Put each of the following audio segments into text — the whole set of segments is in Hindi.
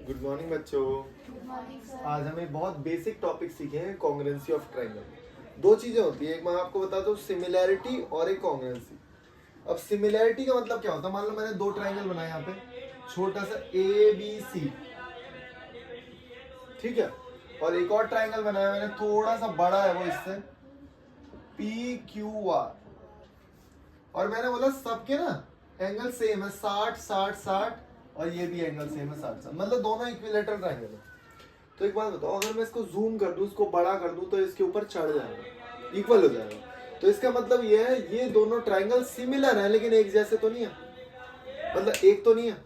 गुड मॉर्निंग बच्चों। Good morning sir. आज हमें बहुत बेसिक टॉपिक सीखे हैं कॉन्ग्रुएंसी ऑफ ट्रायंगल। दो चीजें होती है, एक मैं आपको बताता हूँ सिमिलैरिटी और एक कॉन्ग्रुएंसी। अब सिमिलैरिटी का मतलब क्या होता है, मान लो मैंने दो ट्रायंगल बनाए यहाँ पे, छोटा सा ABC, ठीक है, और एक और ट्रायंगल बनाया मैंने थोड़ा सा बड़ा है वो इससे, PQR, और मैंने बोला सबके ना एंगल सेम है 60 60 60, और ये भी एंगल सेम है 60 60, मतलब दोनों इक्विलेटरल ट्रायंगल है। तो एक बात बताओ, अगर मैं इसको जूम कर दूं, इसको बड़ा कर दूं, तो इसके ऊपर चढ़ जाएगा, इक्वल हो जाएगा। तो इसका मतलब ये है ये दोनों ट्रायंगल सिमिलर है लेकिन एक जैसे तो नहीं है, मतलब एक तो नहीं है,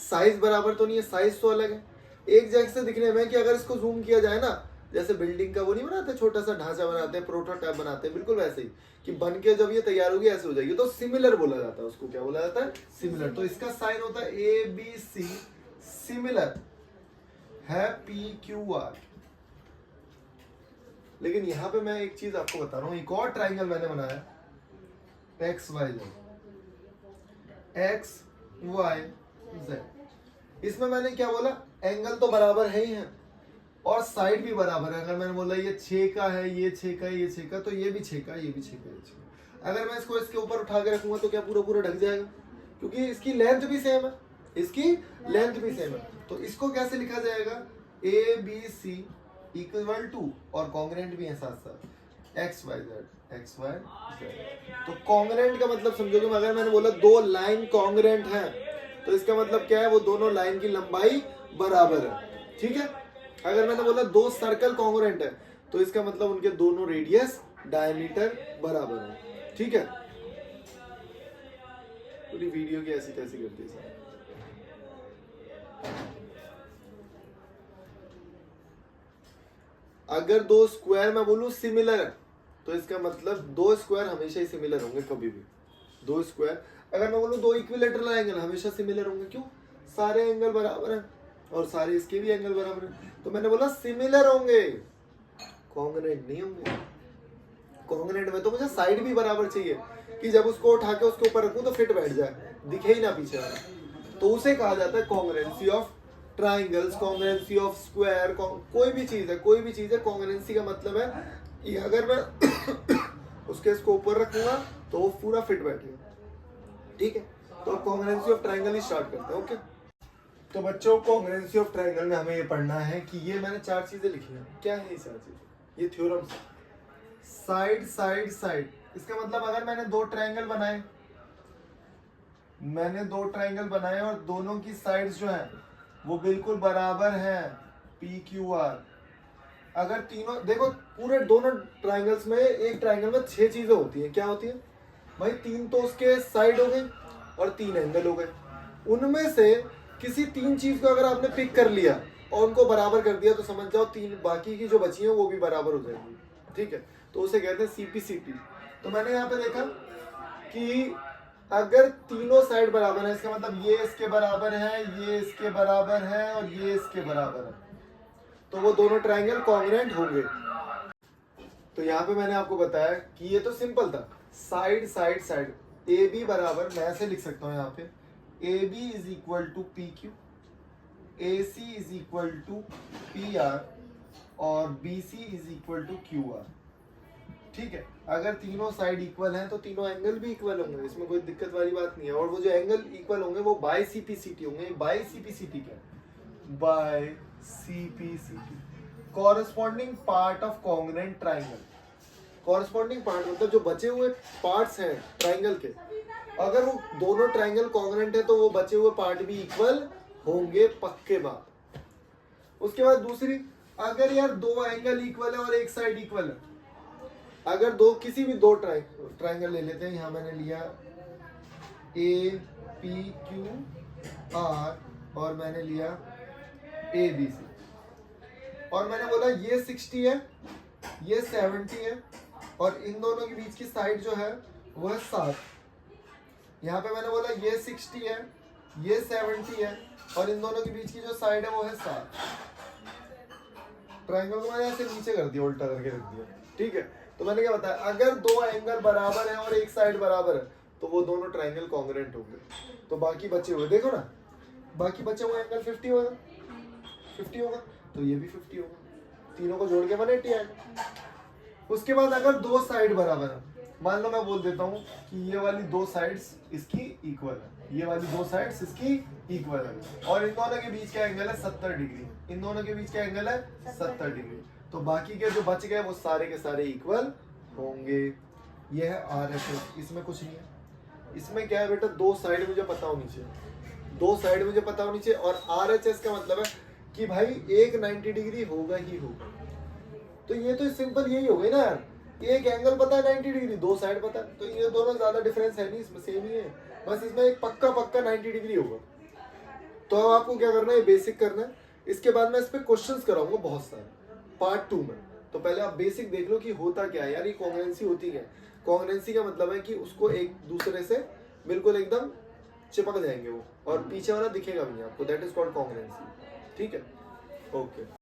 साइज बराबर तो नहीं है, साइज तो अलग है। एक जैसे दिखने में कि अगर इसको जूम किया जाए ना, जैसे बिल्डिंग का वो नहीं बनाते, छोटा सा ढांचा बनाते हैं, प्रोटोटाइप बनाते हैं, बिल्कुल वैसे ही कि बन के जब ये तैयार होगी ऐसे हो जाएगी, तो सिमिलर बोला जाता है उसको। क्या बोला जाता है? सिमिलर। तो इसका साइन होता है ABC, सिमिलर है PQR। लेकिन यहां पे मैं एक चीज आपको बता रहा हूं, एक और ट्राइंगल मैंने बनाया XYZ, XYZ। इसमें मैंने क्या बोला, एंगल तो बराबर है ही है और साइड भी बराबर है। अगर मैंने बोला ये 6 का है, ये 6 का है, ये 6 का, तो ये भी 6 का, ये भी 6 का, ये 6 का। अगर मैं इसको इसके ऊपर उठा के रखूंगा तो क्या पूरा पूरा ढक जाएगा, क्योंकि इसकी लेंथ भी सेम है, इसकी लेंथ भी सेम है। तो इसको कैसे लिखा जाएगा, ABC इक्वल टू, और कॉन्ग्रुएंट भी है साथ साथ, XYZ। तो कॉन्ग्रुएंट का मतलब समझोगे, अगर मैंने बोला दो लाइन कॉन्ग्रुएंट है तो इसका मतलब क्या है, वो दोनों लाइन की लंबाई बराबर है, ठीक है। अगर मैंने बोला दो सर्कल कॉन्ग्रुएंट है तो इसका मतलब उनके दोनों रेडियस डायमीटर बराबर है, ठीक है। पूरी वीडियो की ऐसी तैसी करती है। अगर दो स्क्वायर मैं बोलूं सिमिलर है तो इसका मतलब दो स्क्वायर हमेशा ही सिमिलर होंगे, कभी भी दो स्क्वायर। अगर मैं बोलूं दो इक्विलेटरल एंगल हमेशा सिमिलर होंगे, क्यों? सारे एंगल बराबर हैं और सारे इसके भी एंगल बराबर हैं। तो मैंने बोला सिमिलर होंगे, कॉन्ग्रुएंट नहीं होंगे। कॉन्ग्रुएंट में तो मुझे साइड भी बराबर चाहिए कि जब उसको उठा के उसके ऊपर रखूं तो फिट बैठ जाए, दिखे ही ना पीछे वाला। तो उसे कहा जाता है congruency of triangles, congruency of square. कोई भी चीज है, कोई भी चीज है, कॉन्ग्रुएंसी का मतलब है कि अगर मैं उसके इसको ऊपर रखूंगा तो वो पूरा फिट बैठेगा, ठीक है। तो congruency of triangle he start करते हैं, ओके। तो बच्चों, कॉन्ग्रुएंसी ऑफ ट्राइंगल में हमें ये पढ़ना है कि ये मैंने चार चीजें लिखी हैं। क्या है ये चार चीजें? ये थ्योरम, साइड साइड साइड। इसका मतलब अगर मैंने दो ट्राइंगल बनाए, और दोनों की साइड्स जो है वो बिल्कुल बराबर है, PQR। अगर तीनों देखो, पूरे दोनों ट्राइंगल्स में, एक ट्राइंगल में 6 चीजें होती हैं। क्या होती है भाई? 3 तो उसके साइड हो गए और 3 एंगल हो गए। उनमें से किसी 3 चीज को अगर आपने पिक कर लिया और उनको बराबर कर दिया तो समझ जाओ 3 बाकी की जो बची हैं वो भी बराबर हो जाएंगी, ठीक है। तो उसे कहते हैं CPCT। तो मैंने यहाँ पे देखा कि अगर तीनों साइड बराबर है, इसका मतलब ये इसके बराबर है, ये इसके बराबर है और ये इसके बराबर है, तो वो दोनों ट्राइंगल कॉन्ग्रुएंट होंगे। तो यहाँ पे मैंने आपको बताया कि ये तो सिंपल था, साइड साइड साइड। AB बराबर, मैं ऐसे लिख सकता हूँ यहाँ पे, AB is equal to PQ, AC is equal to PR और BC is equal to QR, ठीक है। अगर तीनों साइड इक्वल हैं तो तीनों एंगल भी इक्वल होंगे, इसमें कोई दिक्कत वाली बात नहीं है। और वो जो एंगल इक्वल होंगे वो बाय CPCT होंगे। बाय CPCT क्या है? By CPCT, corresponding part of congruent triangle. Corresponding part मतलब जो बचे हुए पार्ट्स हैं ट्राइंगल के, अगर वो दोनों ट्राइंगल कॉन्ग्रुएंट है तो वो बचे हुए पार्ट भी इक्वल होंगे, पक्के बात। उसके बाद दूसरी, अगर यार दो एंगल इक्वल है और एक साइड इक्वल है, अगर दो किसी भी दो ट्राइंगल ले लेते हैं, यहां मैंने लिया APQR और मैंने लिया ABC, और मैंने बोला ये 60 है, ये 70 है, और इन दोनों के बीच की साइड जो है वो है 7। यहाँ पे मैंने बोला ये 60 है, ये 70 है, और इन दोनों के बीच की जो साइड है वो है 7। ट्राइंगल को मैंने ऐसे नीचे कर दिया, उल्टा करके रख दिया, ठीक है। तो मैंने क्या बताया, अगर दो एंगल बराबर है और एक साइड बराबर है तो वो दोनों ट्राइंगल कॉन्ग्रुएंट होंगे। तो बाकी बचे हुए देखो ना, बाकी बचे हुए एंगल 50 होगा, 50 होगा, तो ये भी 50 होगा, तीनों को जोड़ के 180 आएगा। उसके बाद अगर दो साइड बराबर है, मान लो मैं बोल देता हूँ कि ये वाली दो साइड्स इसकी इक्वल है, ये वाली दो साइड्स इसकी इक्वल है, और इन दोनों के बीच का एंगल है 70 डिग्री, इन दोनों के बीच का एंगल है 70 डिग्री, तो बाकी के जो बच गए वो सारे के सारे इक्वल होंगे। ये है RHS, इसमें कुछ नहीं है। इसमें क्या है बेटा, दो साइड मुझे पता होनी चाहिए, दो साइड मुझे पता होनी चाहिए, और RHS का मतलब है कि भाई एक 90 डिग्री होगा ही होगा। तो ये तो सिंपल यही हो गई ना यार, एक एंगल पता है 90 डिग्री, दो साइड पता है, तो ये दोनों ज्यादा डिफरेंस है नहीं, इसमें सेम ही है, बस इसमें एक पक्का 90 डिग्री होगा। तो अब आपको क्या करना है, बेसिक करना है, इसके बाद मैं इस पे क्वेश्चंस कराऊंगा बहुत सारे पार्ट 2 में। तो पहले आप बेसिक देख लो कि होता क्या है यार, ये कॉन्ग्रुएंसी होती है। कॉन्ग्रुएंसी का मतलब है कि उसको एक दूसरे से बिल्कुल एकदम चिपक जाएंगे वो, और पीछे वाला दिखेगा भी नहीं आपको, दैट इज कॉल्ड कॉन्ग्रुएंसी। ठीक है, ओके।